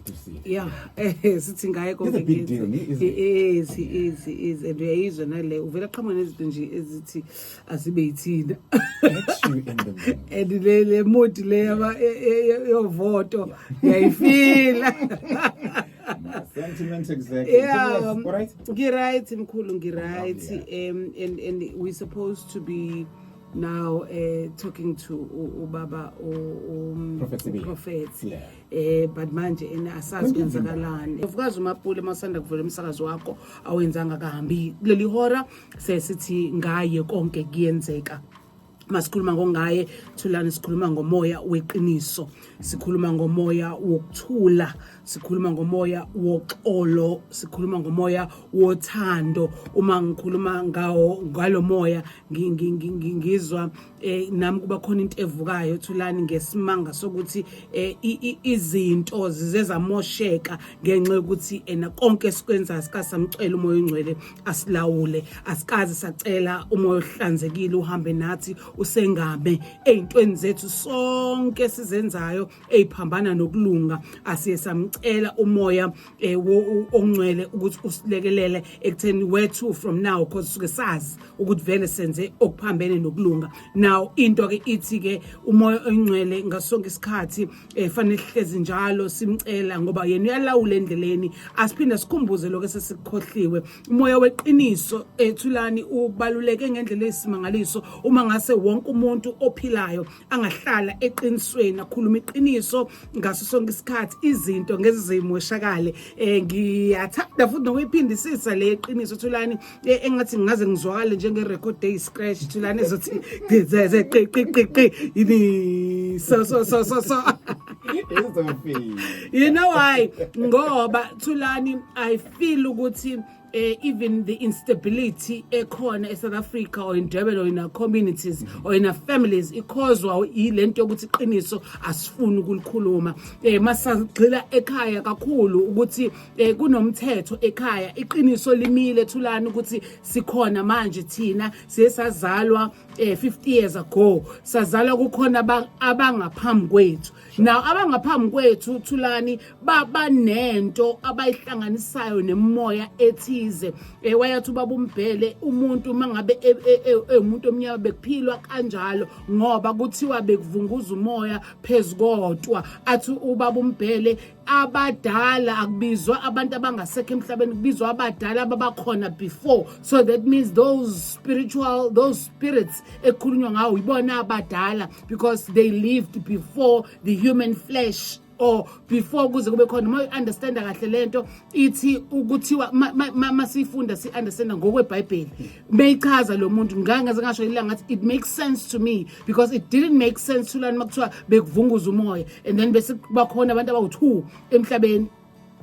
to see. Yeah, sithi ngaye konke. It's a big deal, isn't it? It is. And uyayizwa nale uvela qhamuka nezinto nje ezithi asibe yithina. Get you in the mood. And le mood le yovoto yayifila. Sentiment exactly. Yeah, All right. Right, mkhulu, right. And we're supposed to be now talking to ubaba prophet. Yeah. But manje asazi kwenzakalani. Of course umapule masanda kuvela umsakazo wakho awenzanga kahambi leli hora sesithi ngaye konke kuyenzeka. Masikhuluma ngongaye Thulani, sikhuluma ngomoya weqiniso, sikhuluma ngomoya wokuthula, sikhuluma ngomoya woxolo, sikhuluma ngomoya wothando. Uma ngikhuluma ngalo moya ngizwa nami kuba khona into evukayo Thulani ngesimanga sokuthi izinto zizezamosheka ngenxa yokuthi konke sikwenza sikasamcela umoya ongcwele asilawule, asikazi sacela umoya ohlanzekile uhambe nathi usengame ezintweni zethu sonke sizenzayo eziphambana nokulunga. Asiye samcela umoya ongcwele ukuthi usilekelele ekutheni where to from now, because suke sazi ukuthi vele senze okuphambene nokulunga. Now into ke ithi ke umoya ongcwele ngasonke isikhathi fanele hlezi njalo simcela ngoba yena uyalawula endleleni. Asiphinda sikhumbuze lokho esesikhohliwe. Umoya weqiniso Thulani ubaluleke ngendlela esimangaliso. Uma ngase wonke umuntu ophilayo angahlala eqinisweni akhuluma iqiniso ngaso sonke isikhathi, izinto ngezimo eshakale. Ngiyathanda futhi nokuyiphindisisa le iqiniso Thulani engathi ngaze ngizwakale njenge record day scratch Thulani ezothi ngizeze ini so you know why? Ngoba Thulani I feel ukuthi even the instability ekhona eSouth Africa or in Durban or in our communities or in our families icauswa ilento yokuthi iqiniso asifuni ukulikhuluma. Masagxila ekhaya kakhulu ukuthi kunomthetho ekhaya, iqiniso limile Thulani ukuthi sikhona manje thina siyesazalwa 50 years ago, sazalwa kukhona abangaphambi kwethu. Now abangaphambi kwethu Thulani babanento abayihlanganisayo nemoya ethi wayathi ubaba uMbhele umuntu mangabe umuntu omnyama bekuphilwa kanjalo ngoba kuthiwa bekuvunguza umoya phezukodwa. Athi ubaba uMbhele abadala akubizwa abantu abangasekho emhlabeni, kubizwa abadala ababakhona before. So that means those spirits ekhulunywa ngawo ibona abadala because they lived before the human flesh or before kuze kube khona. Uma understand kahle lento ithi ukuthiwa masifunda si understand ngokweBhayibheli beyichaza lo muntu ngangaze ngasho ilanga ngathi it makes sense to me because it didn't make sense Thulani makuthiwa bekuvunguza umoya and then bese bakhona abantu abawu2 emhlabeni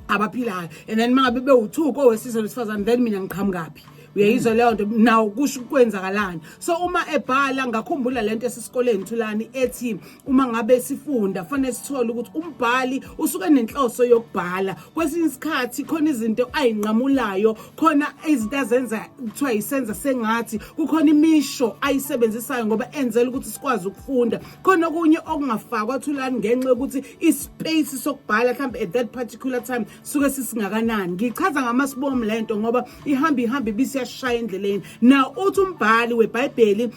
abaphilayo and then mangabe bewu2 kowesizwe wesifazane then mina ngiqhamukaphi. Uyayizwa leyo nto now kusho ukwenzakalani. So uma ebhala ngakhumbula lento esisikoleni Thulani ethi uma ngabe sifunda fanele sithole ukuthi umbhali usuke nenhloso yokubhala. Kwesinye isikhathi khona izinto ayinqamulayo, khona izinto azenza kuthiwa isenza sengathi, kukhona imisho ayisebenzisayo ngoba enzela ukuthi sikwazi ukufunda. Khona okunye okungafakwa Thulani ngenxa yokuthi ispace sokubhala mhlawumbe at that particular time suke sisingakanani. Ngichaza ngamasibomu lento ngoba ihamba ibisi shaya endleleni. Now uthi umbhali weBhayibheli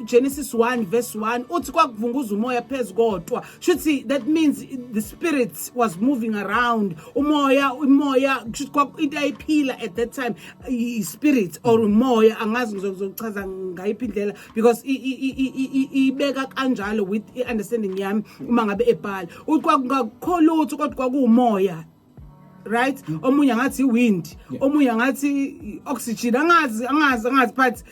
Genesis 1 verse 1 uthi kwakuvunguza umoya phezukodwa. Should that means the spirit was moving around. Umoya into ayiphila at that time spirit or umoya angazi ngizochaza ngayiphi indlela because ibeka kanjalo with understanding yami uma ngabe ebhala. Uthi kwakukholutho kodwa kwakuumoya. Right? Omunye ngathi wind, omunye ngathi oxygen, angazi but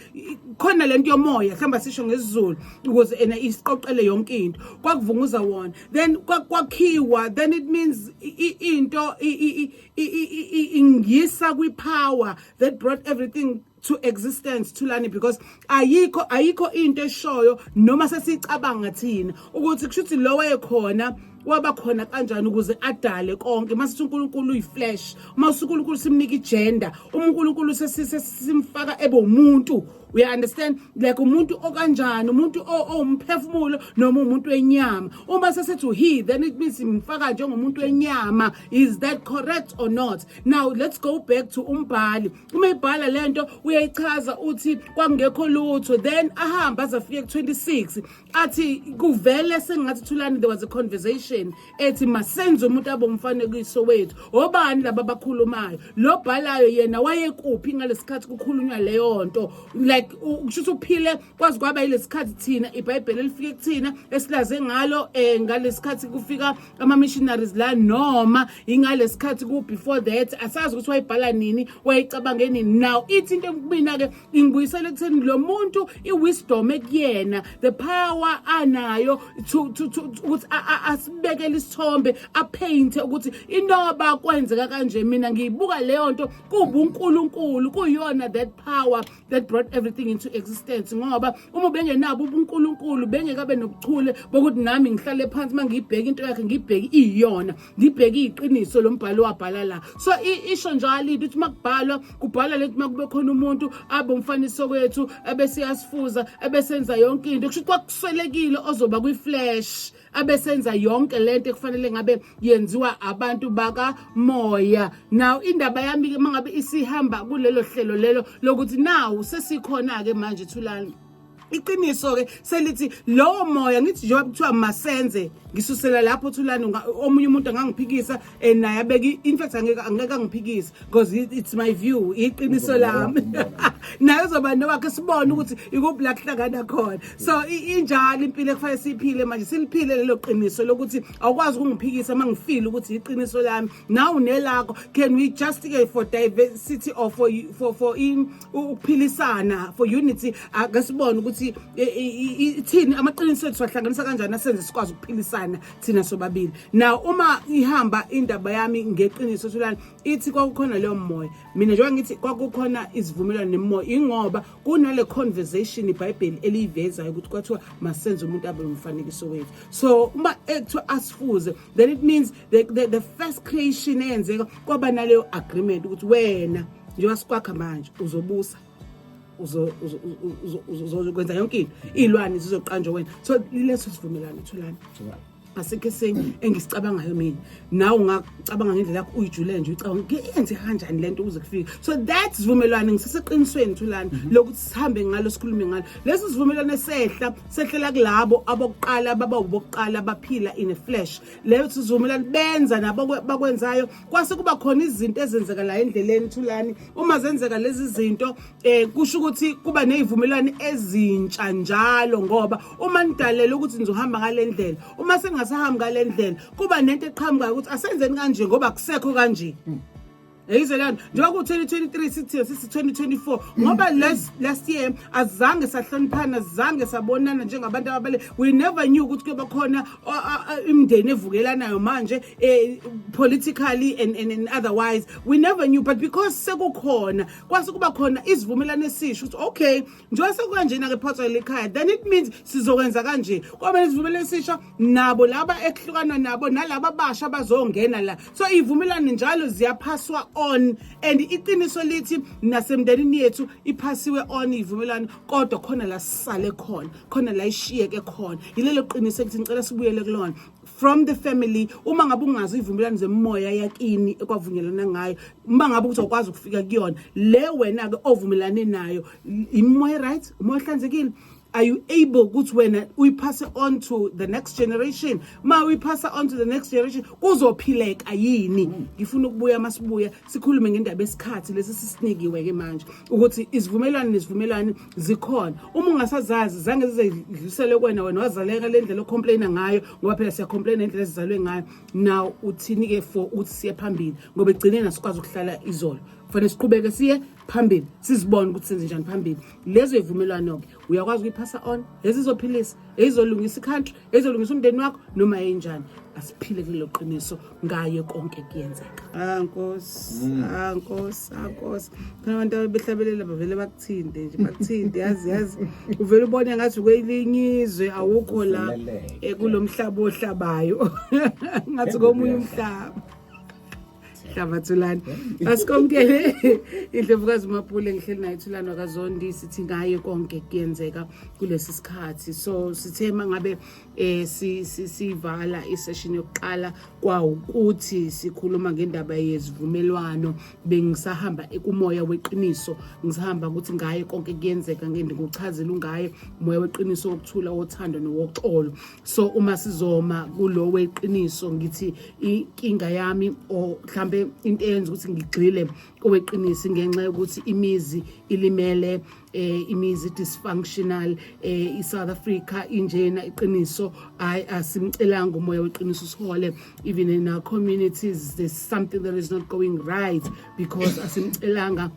khona lento yomoya mhlamba sisho ngesizulu ukuze ena isiqoqele yonke into kwakuvunguza wona. Then kwakhiwa, then it means into ingisa kwipower that brought everything to existence Thulani because ayikho into eshoyo noma sesicabanga thina ukuthi kushuthi lo wayekhona waba khona kanjani ukuze adale konke. Masithi uNkulunkulu uyiflesh, uma uNkulunkulu simnika igender, uNkulunkulu sesimfaka ebe umuntu we understand like umuntu okanjani umuntu umphefumulo noma umuntu wenyama uma sesethu he then it means imfaka njengomuntu wenyama. Is that correct or not? Now let's go back to umbhali. Uma ibhala lento uyayichaza uthi kwangekho lutho then ahamba azafika ku26 athi kuvele sengathi Thulani there was a conversation ethi masenze umuntu abomfanekiso wethu obani laba bakhulumayo lo bhalayo yena wayekuphi ngalesikhathi kukhulunywa leyo nto like kusho uphile kwazi kwaba ilesikhathi thina iBhayibheli elifike kuthina esilaze ngalo ngalesikhathi kufika ama missionaries la noma ingalesikhathi ku before that asazi ukuthi wayibhala nini wayicabange nini. Now ithi into kubina ke ingibuyisela ekutheni lo muntu iwisdom ekuyena the power anayo ukuthi asibekele isithombe apaint ukuthi inoba kwenzeka kanje mina ngiyibuka leyo nto kuba uNkulunkulu kuyona that power that brought everything into existence ngoba uma bengenabo uNkulunkulu bengekabe nobuchule bokuthi nami ngihlale phansi mangiyibheka into yakhe ngibheki iyona ngibheki iqiniso lombhalo wabhala la. So isho njalo ukuthi makubhalwa kubhala lethi makube khona umuntu abomfaniso kwethu ebesiyasifuza ebesenza yonke into kusho kwakuswelekile ozoba kwi-flesh abesenza yonke lento ekufanele ngabe yenziwa abantu baka moya. Now indaba yami ke mangabe isihamba kulelo hlelo lelo lokuthi now sesikhona ke manje Thulani iqiniso ke selithi lo moya ngithi njengoba kuthiwa masenze ngisusela lapho Thulani omunye umuntu angangiphikisa naye abeki in fact angeke angiphikise because it's my view iqiniso lami naye uzoba nowakhe sibone ukuthi ikuphi la kuhlangana khona. So injalo impilo ekufanele siphile manje siliphile lelo qiniso lokuthi awukwazi ukungiphikisa mangifile ukuthi iqiniso lami now unelakho. Can we justify for diversity or for ukuphilisana for unity akasibone ukuthi ithini amaqiniso ethu wahlanganisa kanjani asenze sikwazi ukuphilisana thina sobabili. Now uma ihamba indaba yami ngeqiniso Thulani ithi kwakukhona leyo moya mina njengoba ngithi kwakukhona isivumelwano nemoya ingoba kunale conversation iBhayibheli eliyivezayo ukuthi kwathiwa masenze umuntu abe umfanekiso wethu. So uma ekuthiwa asifuze then it means the first creation eyenzeka kwaba naleyo agreement ukuthi wena njengoba sikwakha manje uzobusa uzokwenza yonke into ilwane zizoqanjwa wena. So lileso sivumelano Thulani asikho engisicabangayo mina nawe ungacabanga ngendlela yakho uyijule nje ucabanga yenze kanjani lento ukuze kufike. So that sivumelwano ngiseseqinisweni Thulani lokuthi sihambe ngalo sikhulume ngalo lesi sivumelwano sehlela kulabo abokuqala bokuqala baphila in a flesh leyo sivumelwano benza nabo bakwenzayo kwase kuba khona izinto ezenzeka la endleleni Thulani uma zenzeka lezi zinto kusho ukuthi kuba nezivumelwano ezintsha njalo ngoba uma nidalela ukuthi nizohamba ngale ndlela uma sengasahamba ngale ndlela kuba nento eqhamukayo ukuthi asenzeni kanje ngoba kusekho kanje. Eyizelana njengoba ku2023 sithi 2024 ngoba last year azange sahloniphana azange sabonana njengabantu ababale we never knew ukuthi kuba khona imndeni evukelanayo manje politically and otherwise we never knew but because sekukhona kwase kuba khona isivumelano esisho ukuthi okay njengoba sekukanjena ke phatha lekhaya then it means sizokwenza kanje kwaba isivumelano esisho nabo laba ekuhlukana nabo nalabo basha bazongena la. So ivumelano njalo ziyaphaswa on and iqiniso lithi nasemndenini yethu iphasiwe on ivumelano kodwa khona la sisale khona la ishiyeke khona yilelo qiniso ukuthi ngicela sibuyele kulona from the family. Uma ngabe ungazi ivumelano zemoya yakini ekwavunyelana ngayo uma ngabe ukuthi ukwazi ukufika kuyona le wena ke ovumelane nayo imoya right umoya hlanzekile. Are you able ukuthi wena uyipass on to the next generation? Ma uyipass on to the next generation kuzophileka yini? Ngifuna ukubuya masibuya sikhulume ngendaba esikhathi lesi sisinikiwe ke manje ukuthi isivumelwano nesivumelwano zikhona. Uma ungasazazi zange zizedlulisele kwena wena wazaleka le ndlela ocomplaina ngayo ngoba phela siya complaina indlela sizalwe ngayo. Now uthini ke for ukuthi siye phambili ngoba egcineni asikwazi ukuhlala izolo. Fanele siqhubeke siye phambili sizibone ukuthi senze njani phambili. Lezo ivumelwano ke uyakwazi ukuyiphasa on ezizophilisa ezolungisa country ezolungisa umndeni wakho noma enjani asiphile kulelo qiniso ngaye konke kuyenzeka. Nkosi nkosi kana abantu abehlabelela bavele bakuthinde nje bakuthinde yazi uvela ubone ngathi kwelinyizwe awukho la kulomhlaba ohlabayo ngathi komunye umhlaba. hlaba Thulani asikomkele indlovukazi uMaphule ngihleli naye Thulani wakaZondi sithi ngaye konke kuyenzeka kulesi sikhathi so sithe mangabe sivala isession yokuqala kwawukuthi sikhuluma ngendaba yezivumelwano bengisahamba ekumoya weqiniso ngisahamba ukuthi ngaye konke kuyenzeka ngikuchazela ungaye umoya weqiniso wokuthula wothando nowoxolo so uma sizoma kulo weqiniso ngithi inkinga yami o mhlambe into eyenza ukuthi ngigxile oweqiniso ngenxa yokuthi imizi ilimele imizi dysfunctional iSouth Africa injena iqiniso asimcelanga umoya weqiniso sihole even in our communities there's something that is not going right because asimcelanga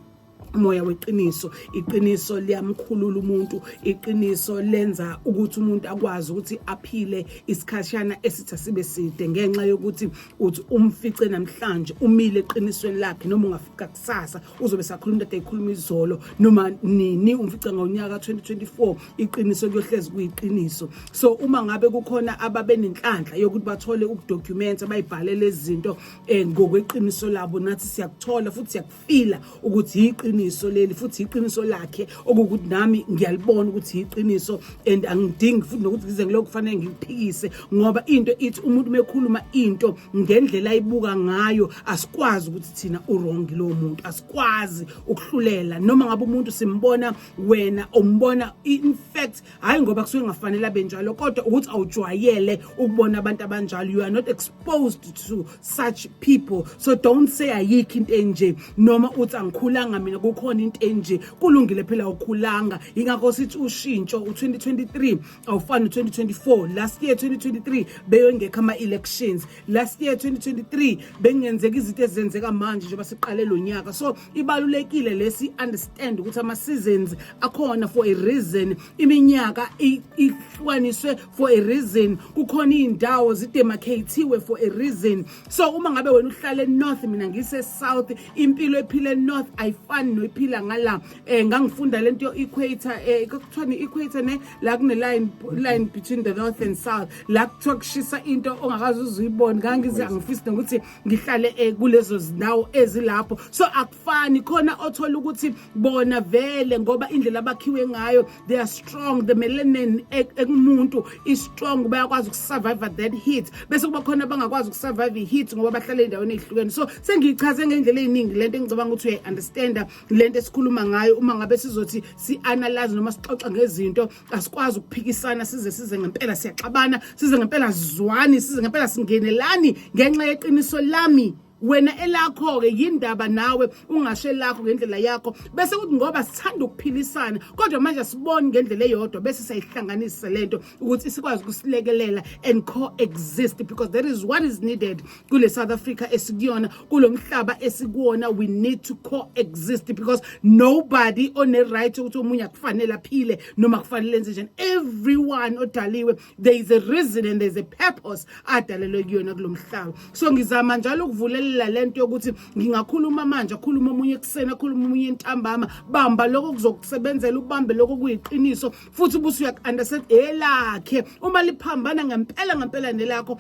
umoya weqiniso iqiniso liyamkhulula umuntu iqiniso lenza ukuthi umuntu akwazi ukuthi aphile isikhashana esitha sibe side ngenxa yokuthi uthi umfice namhlanje umile eqinisweni lakhe noma ungafika kusasa uzobe sakhuluma into eyikhuluma izolo noma nini umfica ngonyaka 2024 iqiniso kuyohlezi kuyiqiniso so uma ngabe kukhona ababe nenhlanhla yokuthi bathole ukudocument abayibhalele izinto ngokweqiniso labo nathi siyakuthola futhi siyakufila ukuthi iqiniso leli futhi iqiniso lakhe okuthi nami ngiyalibona ukuthi iqiniso and angidingi futhi nokuthi ngize ngilokho kufanele ngiphikise ngoba into ithi umuntu mekhuluma into ngendlela ayibuka ngayo asikwazi ukuthi thina wrong lo muntu asikwazi ukuhlulela noma ngabe umuntu simbona wena umbona in fact hayi ngoba kusuke ngafanele abenjalo kodwa ukuthi awujwayele ukubona abantu abanjalo you are not exposed to such people so don't say ayikho into enje noma uthi angikhulanga mina kukhona into enje kulungile phela ukhulanga ingakho sithi ushintsho u2023 awufani u2024 last year 2023 beyongekho ama elections last year 2023 bengenzeka izinto ezenzeka manje njengoba siqale lo nyaka so ibalulekile lesi understand ukuthi ama seasons akhona for a reason iminyaka ihlukaniswe for a reason kukhona indawo zidemarcatiwe for a reason so uma ngabe wena uhlala enorth mina ngise south impilo ephile north ayifani noyiphila ngala ngangifunda lento equator ekuthiwa equator ne la kune line between the north and south la kuthiwa kushisa into ongakazi uzuyibona ngangize angifisa ukuthi ngihlale kulezo zindawo ezilapho so akufani khona othola ukuthi bona vele ngoba indlela abakhiwe ngayo they are strong the melanin ekumuntu is strong bayakwazi ukusurvive that heat bese kuba khona bangakwazi ukusurvive iheat ngoba bahlala endaweni ezihlukene so sengichaze ngendlela eziningi lento engicabanga ukuthi uya understand lento esikhuluma ngayo uma ngabe sizothi si-analyze noma sixoxa ngezinto asikwazi ukuphikisana size ngempela siyaxabana size ngempela sizwani size ngempela singenelani ngenxa yeqiniso lami wena elakho ke yindaba nawe ungashe lakho ngendlela yakho bese kuthi ngoba sithanda ukuphilisana kodwa manje sibone ngendlela eyodwa bese sayihlanganisa lento ukuthi sikwazi ukusilekelela and coexist because that is what is needed kule South Africa esikuyona kulomhlaba esikuwona we need to coexist because nobody on the right ukuthi umunye akufanele aphile noma kufanele enze njani everyone odaliwe there is a reason and there is a purpose adalelwe kuyona kulomhlaba so ngizama njalo ukuvulela lento yokuthi ngingakhuluma manje akhuluma omunye eksena akhuluma omunye entambama bamba lokho kuzokusebenzela ubambe lokho kuyiqiniso futhi ubusu uyak understand elakhe uma liphambana ngempela nelakho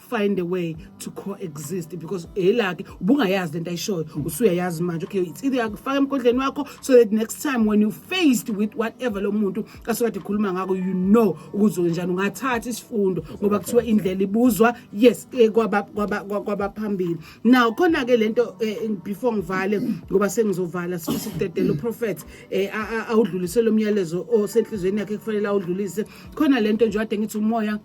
find a way to coexist because elakhe ubungayazi lento ayishoyo usuyayazi manje okay it's either yakufaka emkondleni wakho so that next time when you faced with whatever lo muntu kasokade khuluma ngako you know ukuthi njani ungathatha isifundo ngoba kuthiwa indlela ibuzwa yes kwabaphambili now khona ke lento before ngivale ngoba sengizovala sikudedela uProphet awudlulisele umyalezo osenhlizweni yakhe kufanele awudlulise khona lento nje ade ngithi umoya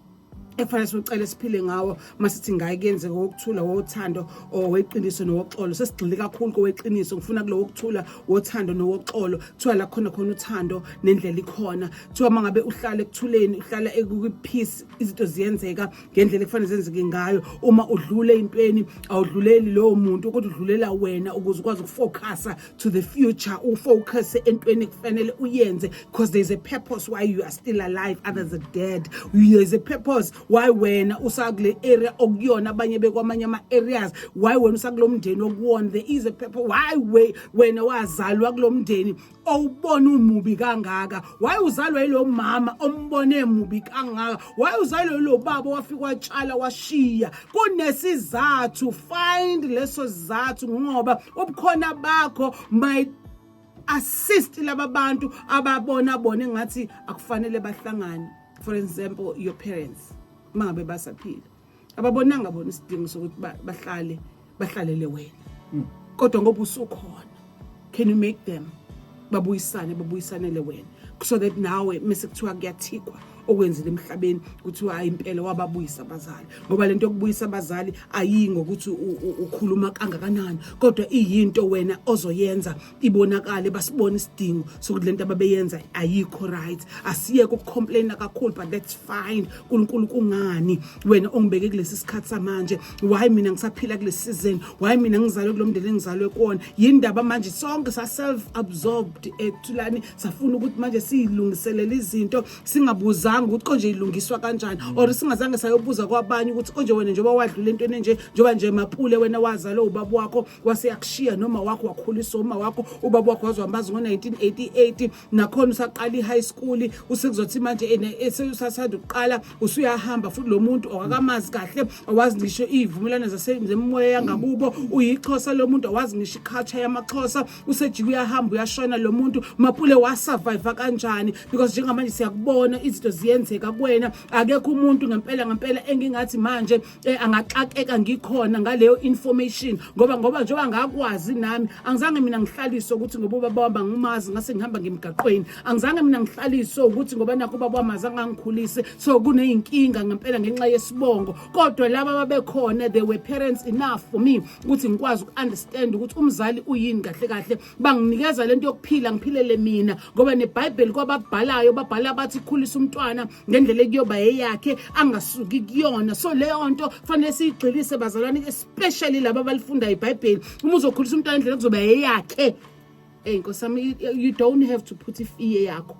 efanele sicela siphile ngawo masithi ngaye kuyenzeka ukuthula wothando oweqiniso nowoxolo sesigxile kakhulu koweqiniso ngifuna kulo wokuthula wothando nowoxolo kuthiwa la khona uthando nendlela ikhona kuthiwa mangabe uhlala ekuthuleni uhlala ekupeace izinto ziyenzeka ngendlela ekufanele zenzeke ngayo uma udlule impeni awudluleli lo muntu kodwa udlulela wena ukuze ukwazi ukufocus to the future ufocus entweni kufanele uyenze because there is a purpose why you are still alive others are dead there is a purpose why wena usakule area okuyona abanye bekwamanye ama areas, why wena usakulomndeni okuwona, there is a purpose. Why wena wazalwa kulomndeni awubona umubi kangaka, why uzalwa yilo mama ombone mubi kangaka, why uzalwa yilo baba wafika watshala washiya. Kunesizathu, find leso sizathu ngoba ubukhona bakho might assist laba bantu ababona engathi akufanele bahlangane. For example, your parents mangabe basaphila ababonanga bona isidingo sokuthi bahlalele wena, kodwa ngoba usukhona, can you make them babuyisanele wena, so that nawe mase kuthiwa kuyathikwa okwenzile emhlabeni kuthiwa hayi impela wababuyisa abazali, ngoba lento yokubuyisa abazali ayingo ukuthi ukhuluma kangakanani, kodwa iyinto wena ozoyenza ibonakale, basibona isidingo sokuthi lento ababeyenza ayikho right. Asiye ukucomplaina kakhulu, but that's fine. uNkulunkulu kungani wena ongibeke kulesi sikhathi samanje, why mina ngisaphila kulesi season, why mina ngizalwe kulomndeni engizalwe kuona, yindaba manje sonke sa self absorbed ethulani, safuna ukuthi manje siyilungiselele izinto singabuza ukuthi konje ilungiswa kanjani, or singazange sayobuza kwabanye ukuthi konje wena njengoba wadlula into enje njengoba nje mapule wena wazalo ubaba wakho waseyakushiya noma wakho wakhulisa uma wakho ubaba wakho wazwambaza ngo1988 nakhona usaqala ihigh school usekuzothi manje eseyusasanda uqala usuyahamba futhi lo muntu owakamazi kahle awazi ngisho ivumelana zasemoya yangakubo uyixhosa lo muntu awazi ngisho iculture yamaxhosa usejika uyahamba uyashona lo muntu mapule wasurvive kanjani, because njengamanje siyakubona izinto ziyenzeka kuwena. Akekho umuntu ngempela engingathi manje angaxakeka ngikhona ngaleyo information, ngoba njengoba ngakwazi nami angizange mina ngihlaliswe ukuthi ngoba ubaba wami ngimazi ngase ngihamba ngemgaqweni, angizange mina ngihlaliswe ukuthi ngoba nakho ubaba wami azange angikhulise so kuneyinkinga ngempela ngenxa yesibongo, kodwa laba babekhona they were parents enough for me ukuthi ngikwazi ukunderstand ukuthi umzali uyini kahle banginikeza lento yokuphila ngiphilele mina, ngoba neBhayibheli kwababhalayo babhala bathi khulisa umntwana ngendlela ekuyoba eyakhe angasuki kuyona. So leyo nto fanele siyigxilise bazalwane, especially laba abalifunda iBhayibheli, uma uzokhulisa umntwana ngendlela kuzoba eyakhe. Nkosami, you don't have to put ifear yakho,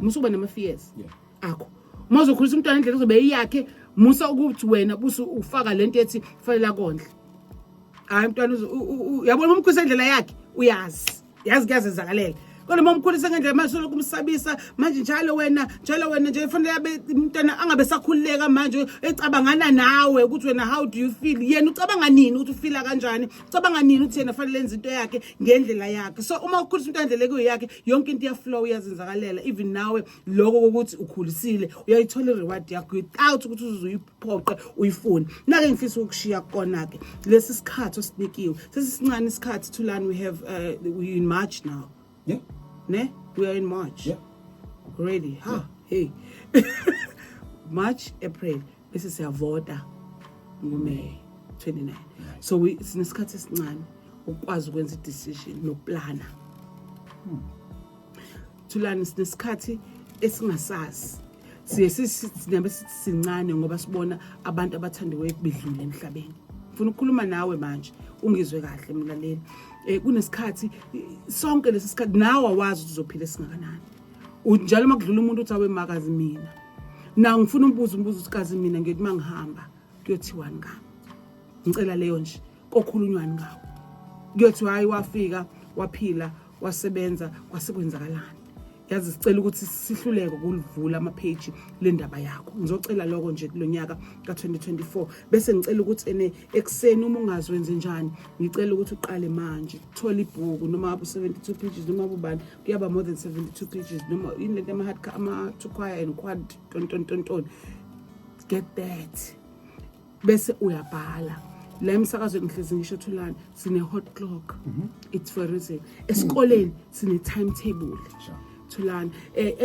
musuba nama fears akho. Uma uzokhulisa umntwana ngendlela kuzoba eyakhe, musa ukuthi wena busu ufaka lento ethi kufanele kondle. Hayi umntwana yabona umkhulisa ngendlela yakhe uyazi kuyazenzakalela, kodwa momkhulisa ngendlela manje lokumsabisa manje njalo wena nje kufanele umntwana angabe sakhululeka manje ecabangana nawe ukuthi wena how do you feel, yena ucabanga nini ukuthi ufila kanjani, ucabanga nini ukuthi yena fanele lenze into yakhe ngendlela yakhe. So uma ukhulisa umntwana ngendlela yakhe yonke into iyaflow iyazenzakalela, even nawe lokho ukuthi ukhulisile uyayithola reward yakho without ukuthi uzuyiphoqe uyifune. Nake ngifisa ukushiya kona ke lesi sikhathi osinikiwe sesincane isikhathi Thulani, we in March now. Yeah. Ne? We are in March. Yeah. Already. Ha. Yeah. Hey. March, April. This is Avota. May 29. So sinesikhathi esincane ukwazi ukwenza decision nokuplana. Thulani, sinesikhathi esingasazi. Siyabe sincane ngoba sibona abantu abathandiwe bedlule emhlabeni. Ngifuna ukukhuluma nawe manje ungizwe kahle mlaleli. Kunesikhathi sonke lesi sikhathi nawe awazi ukuthi uzophila singakanani. Unjalo makudlula umuntu uthi awe makazi mina. Na ngifuna umbuzo ukuthi kazi mina ngithi mangihamba kuyothiwani ngami. Ngicela leyo nje kokhulunywani ngawo. Kuyothi hayi wafika waphila wasebenza kwasekwenzakalani. Yazi sicela ukuthi sihluleke ukulivula ama page lendaba yakho. Ngizocela lokho nje kulonyaka ka2024 bese ngicela ukuthi ekseni uma ungazwenze njani ngicela ukuthi uqale manje thola ibhuku noma abu 72 pages noma ubani kuyaba more than 72 pages noma inlento ama to choir and quad ton. Get that bese uyabhala. La emsakazweni ngihlezi ngisho Thulani sine hot clock. It's for a reason. Esikoleni sine timetable. Thulani,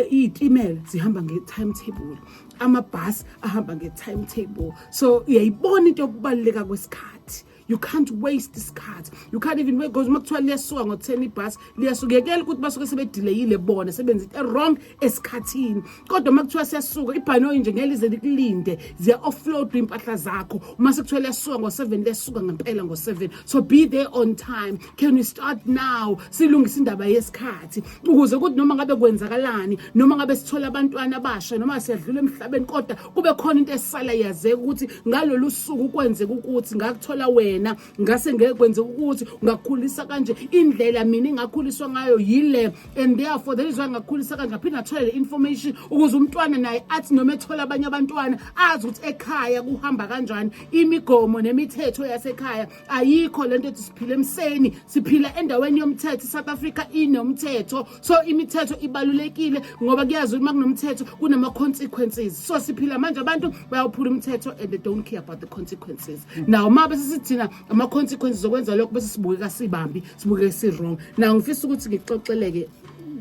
izitimela zihamba nge-timetable, amabhasi ahamba nge-timetable. So uyayibona into yokubaluleka kwesikhathi. You can't waste isikhathi. You can't even wait because makuthiwa liyasuka ngo10 ibhasi liyasuka yekela ukuthi basuke sebedelayile bona sebenza wrong esikhathini. Kodwa makuthiwa siyasuka ibhanoyi nje ngelize likulinde ziya offload impahla zakho. Uma sekuthiwa liyasuka ngo7 liyasuka ngempela ngo7. So be there on time. Can we start now? Silungisa indaba yesikhathi ukuze ukuthi noma ngabe kwenzakalani noma ngabe sithola abantwana abasha noma siyadlula emhlabeni emhlabeni kodwa kube khona into esala yazeke ukuthi ngalolu suku kwenzeka ukuthi ngakuthola wena ngase ngeke kwenzeka ukuthi ungakhulisa kanje indlela mina engakhuliswa ngayo yile and therefore there is why ngakhulisa kanje ngaphinda ngathola le information ukuze umntwana naye athi noma ethola abanye abantwana azi ukuthi ekhaya kuhamba kanjani imigomo nemithetho yasekhaya ayikho lento ethi siphila emseni siphila endaweni yomthetho South Africa inomthetho so imithetho ibalulekile ngoba kuyazi ukuthi makunomthetho kunama consequences so siphila manje abantu bayaphula umthetho and they don't care about the consequences now mabe sisithina ama consequences zokwenza lokho bese sibukeka sibambi sibukeka si wrong now ngifisa ukuthi ngixoxeleke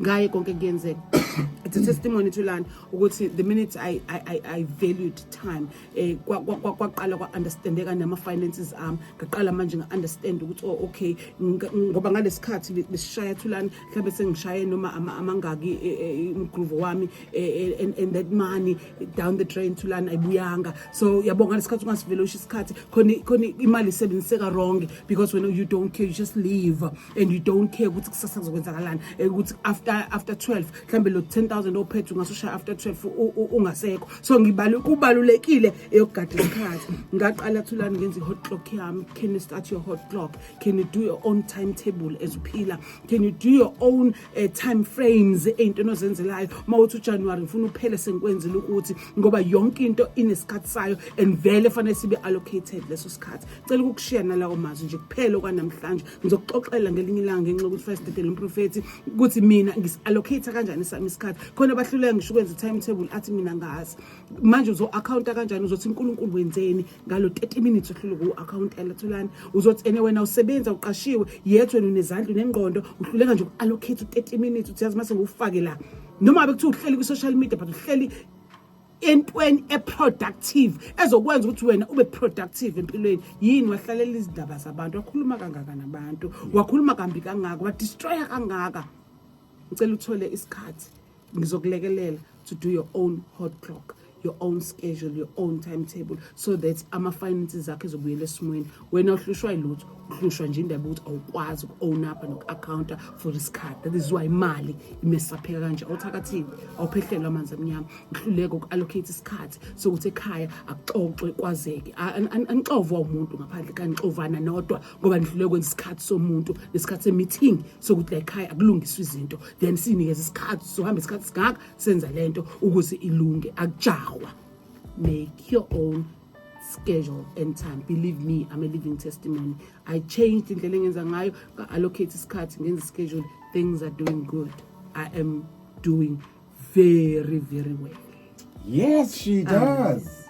ngaye konke kuyenzeka it's a testimony to learn ukuthi the minute I valued time kwaqala kwa understandeka nama finances ngaqala manje nga understand ukuthi oh okay ngoba ngalesikhathi besishaya thulani mhlawumbe sengishaye noma amangaki imgroove wami and that money down the drain thulani ayibuyanga so yabonga lesikhathi ungasivelosha isikhathi khona imali isebenziseka wrong because when you don't care you just leave and you don't care ukuthi kusasa kuzokwenzakalani ukuthi after 12 mhlambe lo 10,000 ophethe ungasusha after 12 ungasekho so kubalulekile eyogada isikhathi ngaqala thulani ngenza ihot clock yami can you start your hot clock can you do your own timetable as uphila can you do your own time frames into onozenzelayo mawuthi uJanuary ufuna uphele senkwenzile ukuthi ngoba yonke into inesikhathi sayo and vele fanele sibe allocated leso sikhathi cela ukukushiya nalawo mazwi nje kuphela kwanamhlanje ngizokuxoxela ngelinye ilanga ngenxa ukuthi first day lomprofeti ukuthi mina ngis-allocate kanjani sami isikhathi khona bahluleka ngisho ukwenza timetable athi mina ngazi manje uzo-accounta kanjani uzothi uNkulunkulu wenzeni ngalo 30 minutes ohlule ku-account elathulani uzothi ene wena usebenza uqashiwe yethu wena unezandla unengqondo uhluleka nje uku-allocate 30 minutes uthi mase ngufake la noma ngabe kuthiwa uhleli kwi-social media but uhleli entweni productive ezokwenza ukuthi wena ube productive empilweni yini wahlalela izindaba zabantu wakhuluma kangaka nabantu wakhuluma kambi kangaka wadestroya kangaka ngicela uthole isikhathi ngizokulekelela to do your own hot clock your own schedule your own timetable so that ama finances zakhe zobuyela esimweni wena uhlushwa ilutho uhlushwa nje indaba ukuthi awukwazi uku-own up noku-accounta for isikhathi that is why imali imesapheka kanje awuthakathile awuphehlelwa amanzi amnyama uhluleka uku-allocate isikhathi sokuthi ekhaya akuxoxwe kwazeke anixovwa umuntu ngaphandle kanixovana nodwa ngoba nihluleka kwenza isikhathi somuntu nesikhathi se-meeting sokuthi la ekhaya akulungiswa izinto then sinikeza isikhathi sohamba isikhathi singaka senza lento ukuze ilunge akujahwa make your own schedule and time. Believe me, I'm a living testimony. I changed indlela engenza ngayo, allocate isikhathi ngenza schedule. Things are doing good. I am doing very, very well. Yes, she does.